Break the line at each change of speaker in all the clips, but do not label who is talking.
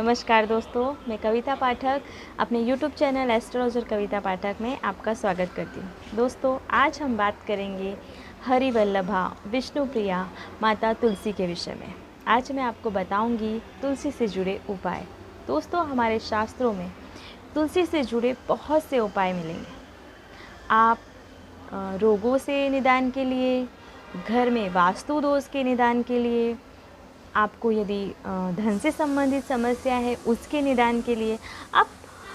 नमस्कार दोस्तों, मैं कविता पाठक अपने YouTube चैनल एस्ट्रोलॉजर कविता पाठक में आपका स्वागत करती हूँ। दोस्तों, आज हम बात करेंगे हरिवल्लभा विष्णुप्रिया माता तुलसी के विषय में। आज मैं आपको बताऊंगी तुलसी से जुड़े उपाय। दोस्तों, हमारे शास्त्रों में तुलसी से जुड़े बहुत से उपाय मिलेंगे। आप रोगों से निदान के लिए, घर में वास्तु दोष के निदान के लिए, आपको यदि धन से संबंधित समस्या है उसके निदान के लिए, आप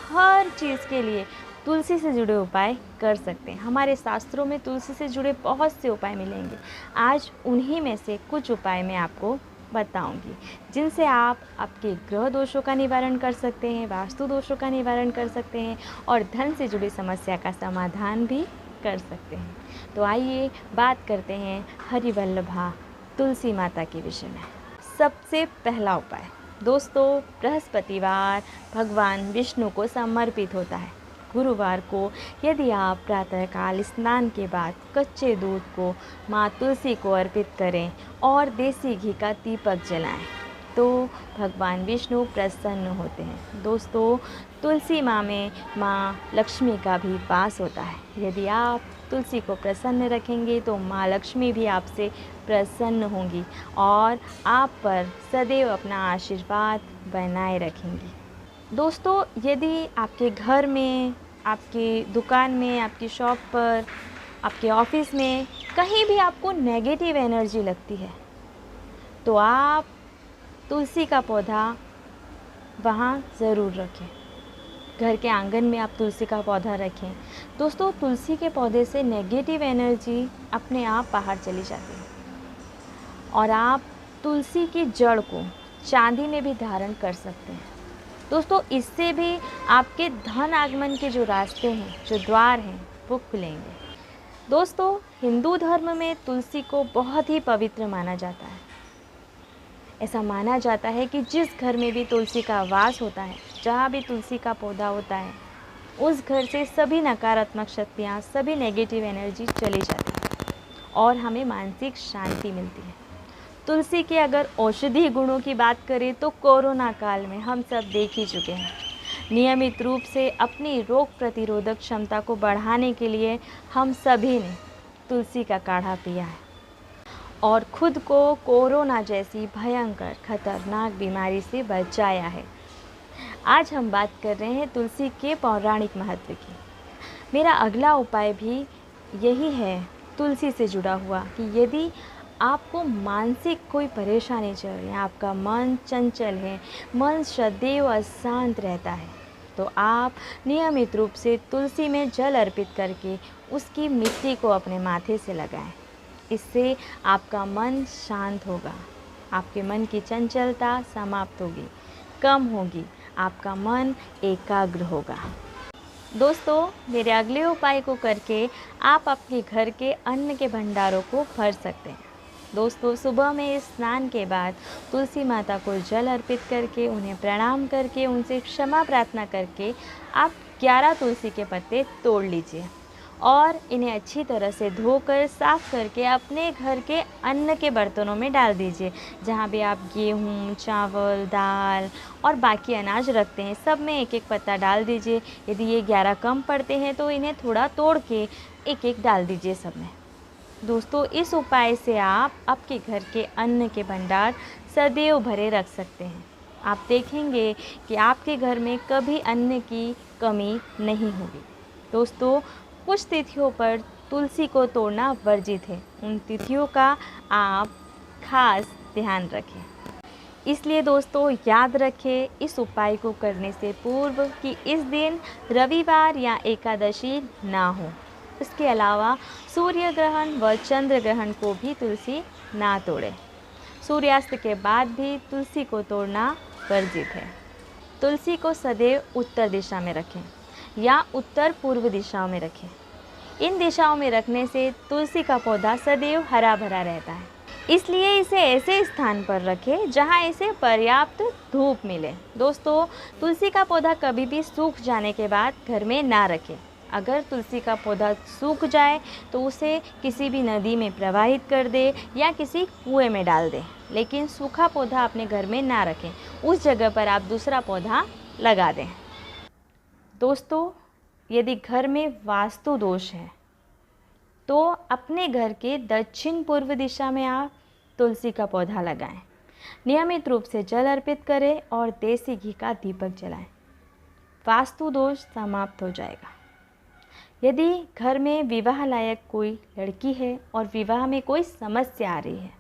हर चीज़ के लिए तुलसी से जुड़े उपाय कर सकते हैं। हमारे शास्त्रों में तुलसी से जुड़े बहुत से उपाय मिलेंगे। आज उन्हीं में से कुछ उपाय मैं आपको बताऊंगी, जिनसे आप आपके ग्रह दोषों का निवारण कर सकते हैं, वास्तु दोषों का निवारण कर सकते हैं और धन से जुड़ी समस्या का समाधान भी कर सकते हैं। तो आइए बात करते हैं हरिवल्लभा तुलसी माता के विषय में। सबसे पहला उपाय दोस्तों, बृहस्पतिवार भगवान विष्णु को समर्पित होता है। गुरुवार को यदि आप प्रातःकाल स्नान के बाद कच्चे दूध को माँ तुलसी को अर्पित करें और देसी घी का दीपक जलाएं, तो भगवान विष्णु प्रसन्न होते हैं। दोस्तों, तुलसी माँ में माँ लक्ष्मी का भी वास होता है। यदि आप तुलसी को प्रसन्न रखेंगे तो माँ लक्ष्मी भी आपसे प्रसन्न होंगी और आप पर सदैव अपना आशीर्वाद बनाए रखेंगी। दोस्तों, यदि आपके घर में, आपकी दुकान में, आपकी शॉप पर, आपके ऑफिस में कहीं भी आपको नेगेटिव एनर्जी लगती है, तो आप तुलसी का पौधा वहाँ ज़रूर रखें। घर के आंगन में आप तुलसी का पौधा रखें। दोस्तों, तुलसी के पौधे से नेगेटिव एनर्जी अपने आप बाहर चली जाती है और आप तुलसी की जड़ को चांदी में भी धारण कर सकते हैं। दोस्तों, इससे भी आपके धन आगमन के जो रास्ते हैं, जो द्वार हैं, वो खुलेंगे। दोस्तों, हिंदू धर्म में तुलसी को बहुत ही पवित्र माना जाता है। ऐसा माना जाता है कि जिस घर में भी तुलसी का वास होता है, जहाँ भी तुलसी का पौधा होता है, उस घर से सभी नकारात्मक शक्तियाँ, सभी नेगेटिव एनर्जी चली जाती है और हमें मानसिक शांति मिलती है। तुलसी के अगर औषधि गुणों की बात करें तो कोरोना काल में हम सब देख ही चुके हैं। नियमित रूप से अपनी रोग प्रतिरोधक क्षमता को बढ़ाने के लिए हम सभी ने तुलसी का काढ़ा पिया है और खुद को कोरोना जैसी भयंकर खतरनाक बीमारी से बचाया है। आज हम बात कर रहे हैं तुलसी के पौराणिक महत्व की। मेरा अगला उपाय भी यही है तुलसी से जुड़ा हुआ कि यदि आपको मानसिक कोई परेशानी चल रही है, आपका मन चंचल है, मन सदैव अशांत रहता है, तो आप नियमित रूप से तुलसी में जल अर्पित करके उसकी मिट्टी को अपने माथे से लगाएं। इससे आपका मन शांत होगा, आपके मन की चंचलता समाप्त होगी, कम होगी, आपका मन एकाग्र होगा। दोस्तों, मेरे अगले उपाय को करके आप अपने घर के अन्न के भंडारों को भर सकते हैं। दोस्तों, सुबह में स्नान के बाद तुलसी माता को जल अर्पित करके, उन्हें प्रणाम करके, उनसे क्षमा प्रार्थना करके आप 11 तुलसी के पत्ते तोड़ लीजिए और इन्हें अच्छी तरह से धोकर साफ़ करके अपने घर के अन्न के बर्तनों में डाल दीजिए। जहाँ भी आप गेहूँ, चावल, दाल और बाकी अनाज रखते हैं, सब में एक एक पत्ता डाल दीजिए। यदि ये 11 कम पड़ते हैं तो इन्हें थोड़ा तोड़ के एक एक डाल दीजिए सब में। दोस्तों, इस उपाय से आप आपके घर के अन्न के भंडार सदैव भरे रख सकते हैं। आप देखेंगे कि आपके घर में कभी अन्न की कमी नहीं होगी। दोस्तों, कुछ तिथियों पर तुलसी को तोड़ना वर्जित है। उन तिथियों का आप खास ध्यान रखें। इसलिए दोस्तों, याद रखें इस उपाय को करने से पूर्व कि इस दिन रविवार या एकादशी ना हो। इसके अलावा सूर्य ग्रहण व चंद्र ग्रहण को भी तुलसी ना तोड़े। सूर्यास्त के बाद भी तुलसी को तोड़ना वर्जित है। तुलसी को सदैव उत्तर दिशा में रखें या उत्तर पूर्व दिशाओं में रखें। इन दिशाओं में रखने से तुलसी का पौधा सदैव हरा भरा रहता है। इसलिए इसे ऐसे स्थान पर रखें जहां इसे पर्याप्त धूप मिले। दोस्तों, तुलसी का पौधा कभी भी सूख जाने के बाद घर में ना रखें। अगर तुलसी का पौधा सूख जाए तो उसे किसी भी नदी में प्रवाहित कर दे या किसी कुएं में डाल दे, लेकिन सूखा पौधा अपने घर में ना रखें। उस जगह पर आप दूसरा पौधा लगा दें। दोस्तों, यदि घर में वास्तु दोष है तो अपने घर के दक्षिण पूर्व दिशा में आप तुलसी का पौधा लगाएं। नियमित रूप से जल अर्पित करें और देसी घी का दीपक जलाएं। वास्तु दोष समाप्त हो जाएगा। यदि घर में विवाह लायक कोई लड़की है और विवाह में कोई समस्या आ रही है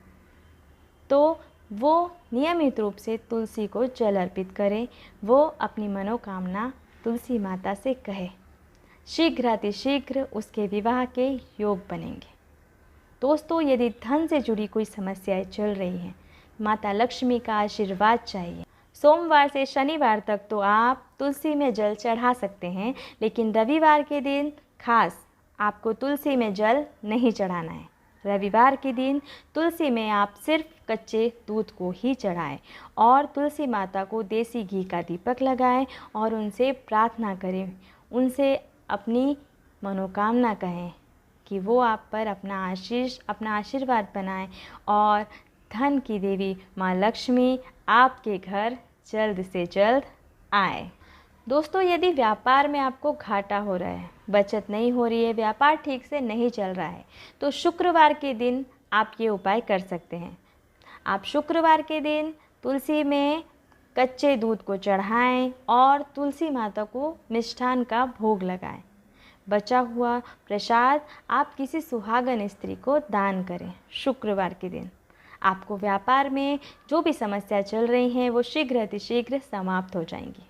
तो वो नियमित रूप से तुलसी को जल अर्पित करे। वो अपनी मनोकामना तुलसी माता से कहे, शीघ्रातिशीघ्र उसके विवाह के योग बनेंगे। दोस्तों, यदि धन से जुड़ी कोई समस्याएं चल रही हैं, माता लक्ष्मी का आशीर्वाद चाहिए, सोमवार से शनिवार तक तो आप तुलसी में जल चढ़ा सकते हैं, लेकिन रविवार के दिन खास आपको तुलसी में जल नहीं चढ़ाना है। रविवार के दिन तुलसी में आप सिर्फ कच्चे दूध को ही चढ़ाएं और तुलसी माता को देसी घी का दीपक लगाएं और उनसे प्रार्थना करें, उनसे अपनी मनोकामना कहें कि वो आप पर अपना आशीर्वाद बनाएं और धन की देवी माँ लक्ष्मी आपके घर जल्द से जल्द आए। दोस्तों, यदि व्यापार में आपको घाटा हो रहा है, बचत नहीं हो रही है, व्यापार ठीक से नहीं चल रहा है, तो शुक्रवार के दिन आप ये उपाय कर सकते हैं। आप शुक्रवार के दिन तुलसी में कच्चे दूध को चढ़ाएं और तुलसी माता को मिष्ठान का भोग लगाएं। बचा हुआ प्रसाद आप किसी सुहागन स्त्री को दान करें। शुक्रवार के दिन आपको व्यापार में जो भी समस्या चल रही हैं वो शीघ्र अतिशीघ्र समाप्त हो जाएंगी।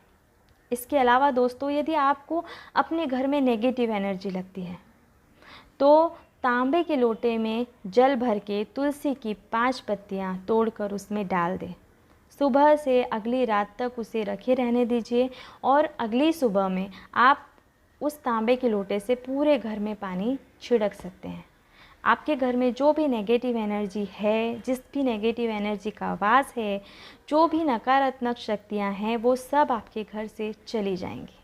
इसके अलावा दोस्तों, यदि आपको अपने घर में नेगेटिव एनर्जी लगती है तो तांबे के लोटे में जल भर के तुलसी की 5 पत्तियां तोड़कर उसमें डाल दें। सुबह से अगली रात तक उसे रखे रहने दीजिए और अगली सुबह में आप उस तांबे के लोटे से पूरे घर में पानी छिड़क सकते हैं। आपके घर में जो भी नेगेटिव एनर्जी है, जिस भी नेगेटिव एनर्जी का वास है, जो भी नकारात्मक शक्तियां हैं, वो सब आपके घर से चली जाएंगी।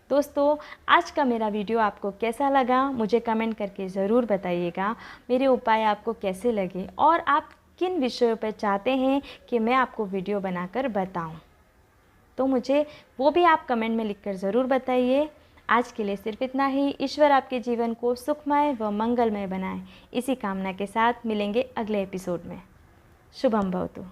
दोस्तों, आज का मेरा वीडियो आपको कैसा लगा मुझे कमेंट करके ज़रूर बताइएगा। मेरे उपाय आपको कैसे लगे और आप किन विषयों पर चाहते हैं कि मैं आपको वीडियो बनाकर बताऊं, तो मुझे वो भी आप कमेंट में लिखकर ज़रूर बताइए। आज के लिए सिर्फ इतना ही। ईश्वर आपके जीवन को सुखमय व मंगलमय बनाए, इसी कामना के साथ मिलेंगे अगले एपिसोड में। शुभम भवतु।